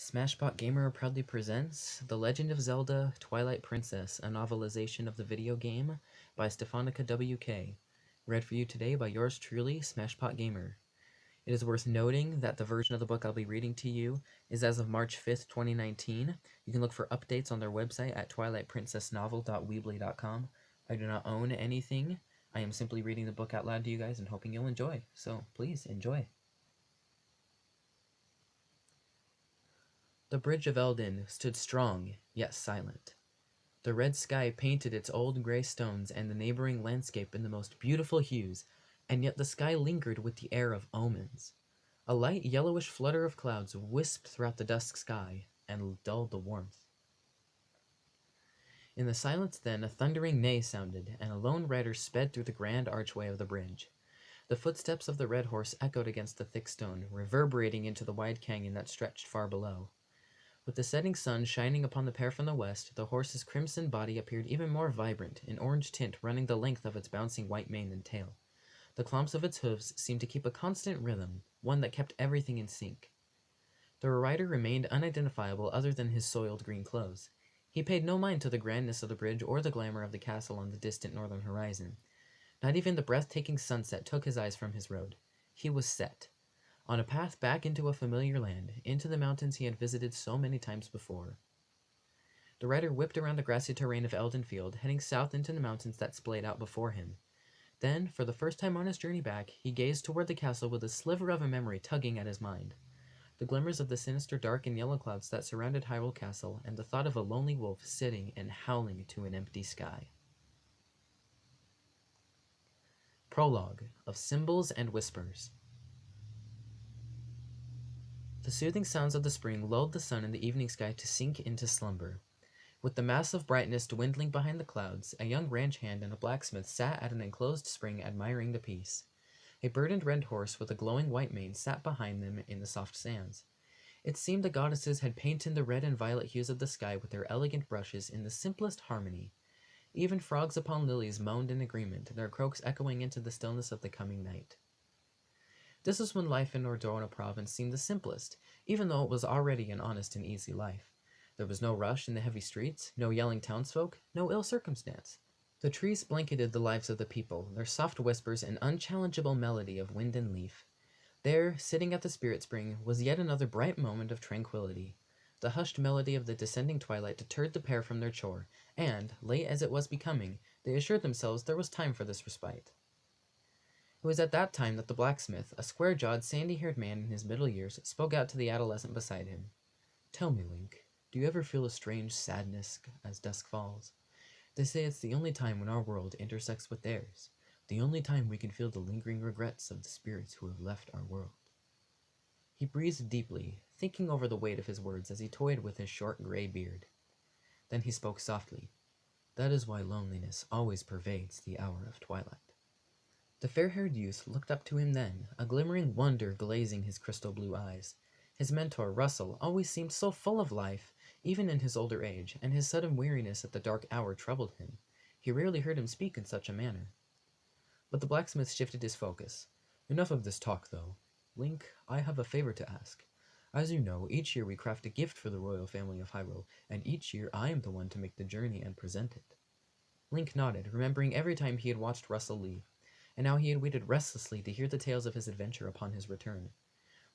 SmashPotGamer proudly presents The Legend of Zelda Twilight Princess, a novelization of the video game by Stephonika W. Read for you today by yours truly, SmashPotGamer. It is worth noting that the version of the book I'll be reading to you is as of March 5th, 2019. You can look for updates on their website at twilightprincessnovel.weebly.com. I do not own anything. I am simply reading the book out loud to you guys and hoping you'll enjoy. So please enjoy. The bridge of Eldin stood strong, yet silent. The red sky painted its old gray stones and the neighboring landscape in the most beautiful hues, and yet the sky lingered with the air of omens. A light yellowish flutter of clouds wisped throughout the dusk sky and dulled the warmth. In the silence then a thundering neigh sounded, and a lone rider sped through the grand archway of the bridge. The footsteps of the red horse echoed against the thick stone, reverberating into the wide canyon that stretched far below. With the setting sun shining upon the pair from the west, the horse's crimson body appeared even more vibrant, an orange tint running the length of its bouncing white mane and tail. The clomps of its hooves seemed to keep a constant rhythm, one that kept everything in sync. The rider remained unidentifiable other than his soiled green clothes. He paid no mind to the grandness of the bridge or the glamour of the castle on the distant northern horizon. Not even the breathtaking sunset took his eyes from his road. He was set on a path back into a familiar land, into the mountains he had visited so many times before. The rider whipped around the grassy terrain of Eldenfield, heading south into the mountains that splayed out before him. Then, for the first time on his journey back, he gazed toward the castle with a sliver of a memory tugging at his mind. The glimmers of the sinister dark and yellow clouds that surrounded Hyrule Castle, and the thought of a lonely wolf sitting and howling to an empty sky. Prologue of Symbols and Whispers. The soothing sounds of the spring lulled the sun in the evening sky to sink into slumber. With the mass of brightness dwindling behind the clouds, a young ranch hand and a blacksmith sat at an enclosed spring admiring the peace. A burdened red horse with a glowing white mane sat behind them in the soft sands. It seemed the goddesses had painted the red and violet hues of the sky with their elegant brushes in the simplest harmony. Even frogs upon lilies moaned in agreement, their croaks echoing into the stillness of the coming night. This was when life in Ordona province seemed the simplest, even though it was already an honest and easy life. There was no rush in the heavy streets, no yelling townsfolk, no ill circumstance. The trees blanketed the lives of the people, their soft whispers an unchallengeable melody of wind and leaf. There, sitting at the spirit spring, was yet another bright moment of tranquility. The hushed melody of the descending twilight deterred the pair from their chore, and, late as it was becoming, they assured themselves there was time for this respite. It was at that time that the blacksmith, a square-jawed, sandy-haired man in his middle years, spoke out to the adolescent beside him. "Tell me, Link, do you ever feel a strange sadness as dusk falls? They say it's the only time when our world intersects with theirs, the only time we can feel the lingering regrets of the spirits who have left our world." He breathed deeply, thinking over the weight of his words as he toyed with his short gray beard. Then he spoke softly. "That is why loneliness always pervades the hour of twilight." The fair-haired youth looked up to him then, a glimmering wonder glazing his crystal blue eyes. His mentor, Russell, always seemed so full of life, even in his older age, and his sudden weariness at the dark hour troubled him. He rarely heard him speak in such a manner. But the blacksmith shifted his focus. "Enough of this talk, though. Link, I have a favor to ask. As you know, each year we craft a gift for the royal family of Hyrule, and each year I am the one to make the journey and present it." Link nodded, remembering every time he had watched Russell leave, and now he had waited restlessly to hear the tales of his adventure upon his return.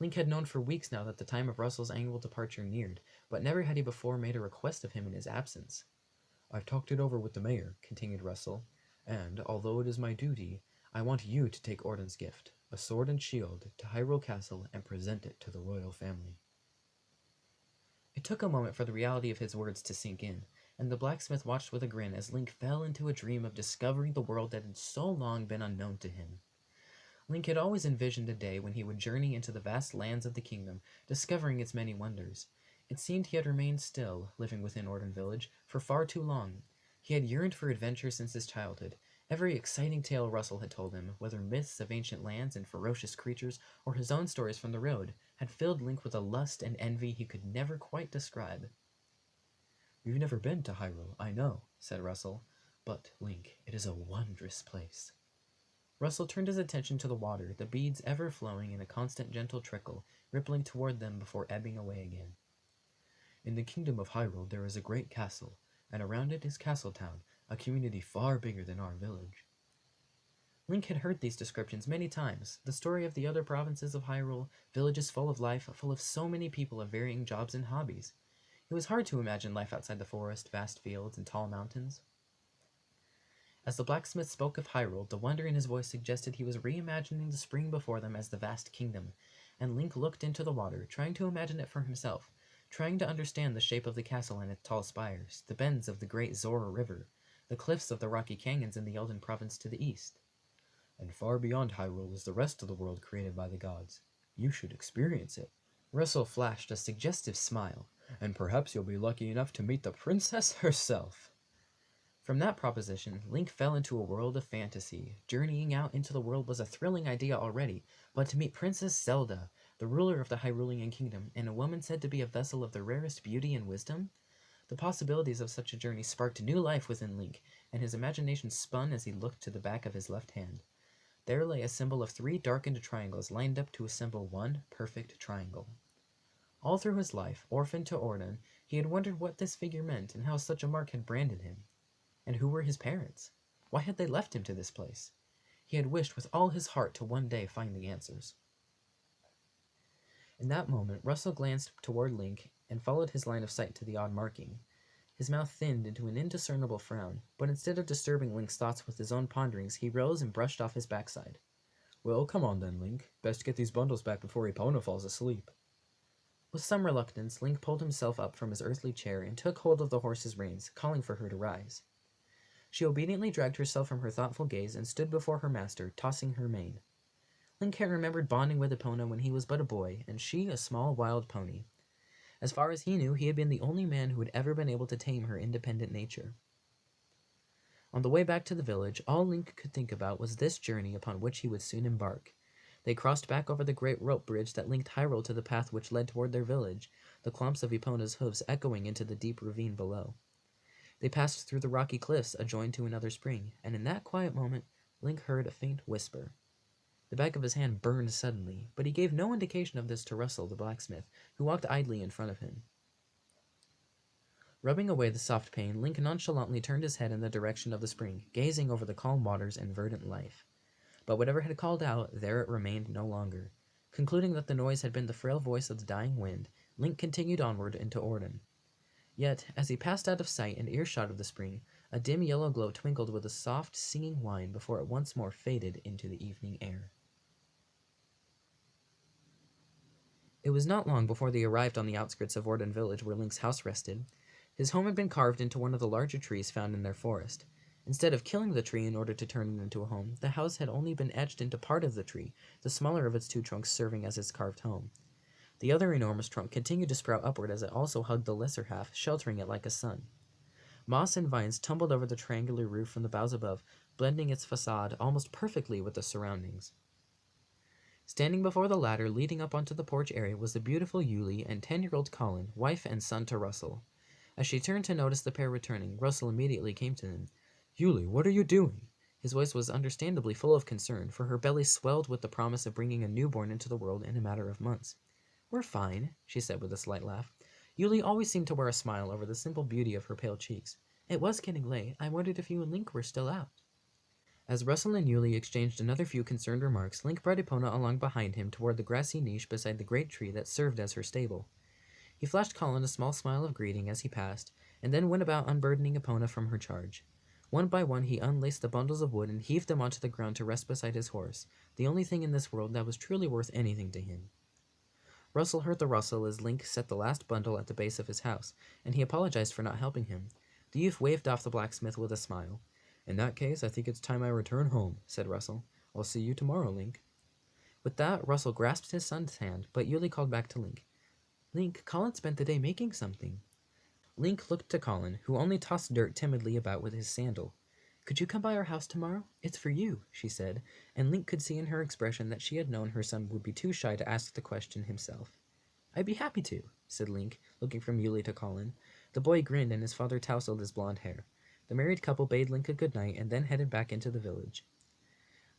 Link had known for weeks now that the time of Russell's annual departure neared, but never had he before made a request of him in his absence. "I've talked it over with the mayor," continued Russell, "and, although it is my duty, I want you to take Ordon's gift, a sword and shield, to Hyrule Castle and present it to the royal family." It took a moment for the reality of his words to sink in, and the blacksmith watched with a grin as Link fell into a dream of discovering the world that had so long been unknown to him. Link had always envisioned a day when he would journey into the vast lands of the kingdom, discovering its many wonders. It seemed he had remained still, living within Ordon Village, for far too long. He had yearned for adventure since his childhood. Every exciting tale Russell had told him, whether myths of ancient lands and ferocious creatures, or his own stories from the road, had filled Link with a lust and envy he could never quite describe. "You've never been to Hyrule, I know," said Russell, "but, Link, it is a wondrous place." Russell turned his attention to the water, the beads ever flowing in a constant gentle trickle, rippling toward them before ebbing away again. In the kingdom of Hyrule there is a great castle, and around it is Castletown, a community far bigger than our village. Link had heard these descriptions many times, the story of the other provinces of Hyrule, villages full of life, full of so many people of varying jobs and hobbies. It was hard to imagine life outside the forest, vast fields, and tall mountains. As the blacksmith spoke of Hyrule, the wonder in his voice suggested he was reimagining the spring before them as the vast kingdom, and Link looked into the water, trying to imagine it for himself, trying to understand the shape of the castle and its tall spires, the bends of the great Zora River, the cliffs of the rocky canyons in the Elden Province to the east. And far beyond Hyrule is the rest of the world created by the gods. You should experience it. Russell flashed a suggestive smile, and perhaps you'll be lucky enough to meet the princess herself. From that proposition, Link fell into a world of fantasy. Journeying out into the world was a thrilling idea already, but to meet Princess Zelda, the ruler of the Hyrulean kingdom, and a woman said to be a vessel of the rarest beauty and wisdom? The possibilities of such a journey sparked new life within Link, and his imagination spun as he looked to the back of his left hand. There lay a symbol of 3 darkened triangles lined up to assemble one perfect triangle. All through his life, orphan to Ordon, he had wondered what this figure meant and how such a mark had branded him. And who were his parents? Why had they left him to this place? He had wished with all his heart to one day find the answers. In that moment, Russell glanced toward Link and followed his line of sight to the odd marking. His mouth thinned into an indiscernible frown, but instead of disturbing Link's thoughts with his own ponderings, he rose and brushed off his backside. Well, come on then, Link. Best get these bundles back before Epona falls asleep. With some reluctance, Link pulled himself up from his earthly chair and took hold of the horse's reins, calling for her to rise. She obediently dragged herself from her thoughtful gaze and stood before her master, tossing her mane. Link had remembered bonding with Epona when he was but a boy, and she a small wild pony. As far as he knew, he had been the only man who had ever been able to tame her independent nature. On the way back to the village, all Link could think about was this journey upon which he would soon embark. They crossed back over the great rope bridge that linked Hyrule to the path which led toward their village, the clomps of Epona's hooves echoing into the deep ravine below. They passed through the rocky cliffs adjoined to another spring, and in that quiet moment, Link heard a faint whisper. The back of his hand burned suddenly, but he gave no indication of this to Russell, the blacksmith, who walked idly in front of him. Rubbing away the soft pain, Link nonchalantly turned his head in the direction of the spring, gazing over the calm waters and verdant life. But whatever had called out, there it remained no longer. Concluding that the noise had been the frail voice of the dying wind, Link continued onward into Ordon. Yet, as he passed out of sight and earshot of the spring, a dim yellow glow twinkled with a soft, singing whine before it once more faded into the evening air. It was not long before they arrived on the outskirts of Ordon village where Link's house rested. His home had been carved into one of the larger trees found in their forest. Instead of killing the tree in order to turn it into a home, the house had only been etched into part of the tree, the smaller of its 2 trunks serving as its carved home. The other enormous trunk continued to sprout upward as it also hugged the lesser half, sheltering it like a sun. Moss and vines tumbled over the triangular roof from the boughs above, blending its facade almost perfectly with the surroundings. Standing before the ladder leading up onto the porch area was the beautiful Yuli and 10-year-old Colin, wife and son to Russell. As she turned to notice the pair returning, Russell immediately came to them. "Yuli, what are you doing?" His voice was understandably full of concern, for her belly swelled with the promise of bringing a newborn into the world in a matter of months. "We're fine," she said with a slight laugh. Yuli always seemed to wear a smile over the simple beauty of her pale cheeks. "It was getting late. I wondered if you and Link were still out." As Russell and Yuli exchanged another few concerned remarks, Link brought Epona along behind him toward the grassy niche beside the great tree that served as her stable. He flashed Colin a small smile of greeting as he passed, and then went about unburdening Epona from her charge. One by one he unlaced the bundles of wood and heaved them onto the ground to rest beside his horse, the only thing in this world that was truly worth anything to him. Russell heard the rustle as Link set the last bundle at the base of his house, and he apologized for not helping him. The youth waved off the blacksmith with a smile. "In that case, I think it's time I return home," said Russell. "I'll see you tomorrow, Link." With that, Russell grasped his son's hand, but Yuli called back to Link. "Link, Colin spent the day making something." Link looked to Colin, who only tossed dirt timidly about with his sandal. "Could you come by our house tomorrow? It's for you," she said, and Link could see in her expression that she had known her son would be too shy to ask the question himself. "I'd be happy to," said Link, looking from Yuli to Colin. The boy grinned and his father tousled his blonde hair. The married couple bade Link a good night and then headed back into the village.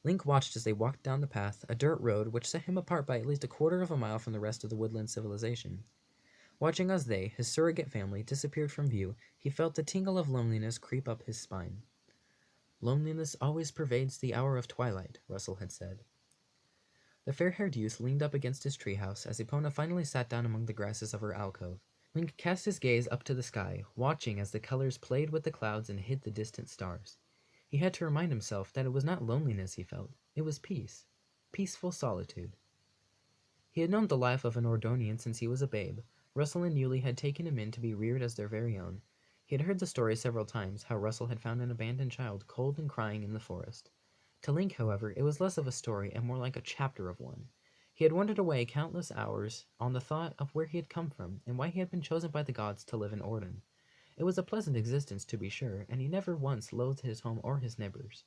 Link watched as they walked down the path, a dirt road which set him apart by at least a quarter of a mile from the rest of the woodland civilization. Watching as they, his surrogate family, disappeared from view, he felt a tingle of loneliness creep up his spine. "Loneliness always pervades the hour of twilight," Russell had said. The fair-haired youth leaned up against his treehouse as Epona finally sat down among the grasses of her alcove. Link cast his gaze up to the sky, watching as the colors played with the clouds and hid the distant stars. He had to remind himself that it was not loneliness he felt, it was peace. Peaceful solitude. He had known the life of an Ordonian since he was a babe. Russell and Yuli had taken him in to be reared as their very own. He had heard the story several times, how Russell had found an abandoned child cold and crying in the forest. To Link, however, it was less of a story and more like a chapter of one. He had wandered away countless hours on the thought of where he had come from and why he had been chosen by the gods to live in Orden. It was a pleasant existence, to be sure, and he never once loathed his home or his neighbors.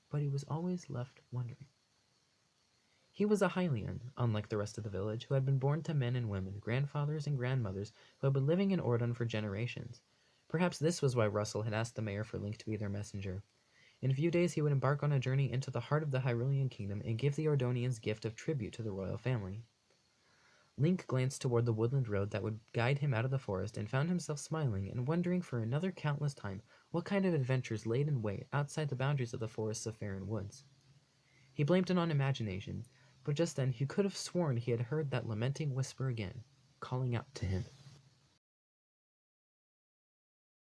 But he was always left wondering. He was a Hylian, unlike the rest of the village, who had been born to men and women, grandfathers and grandmothers, who had been living in Orden for generations. Perhaps this was why Russell had asked the mayor for Link to be their messenger. In a few days he would embark on a journey into the heart of the Hyrulean kingdom and give the Ordonians' gift of tribute to the royal family. Link glanced toward the woodland road that would guide him out of the forest and found himself smiling and wondering for another countless time what kind of adventures laid in wait outside the boundaries of the forests of Faron Woods. He blamed it on imagination, but just then he could have sworn he had heard that lamenting whisper again, calling out to him.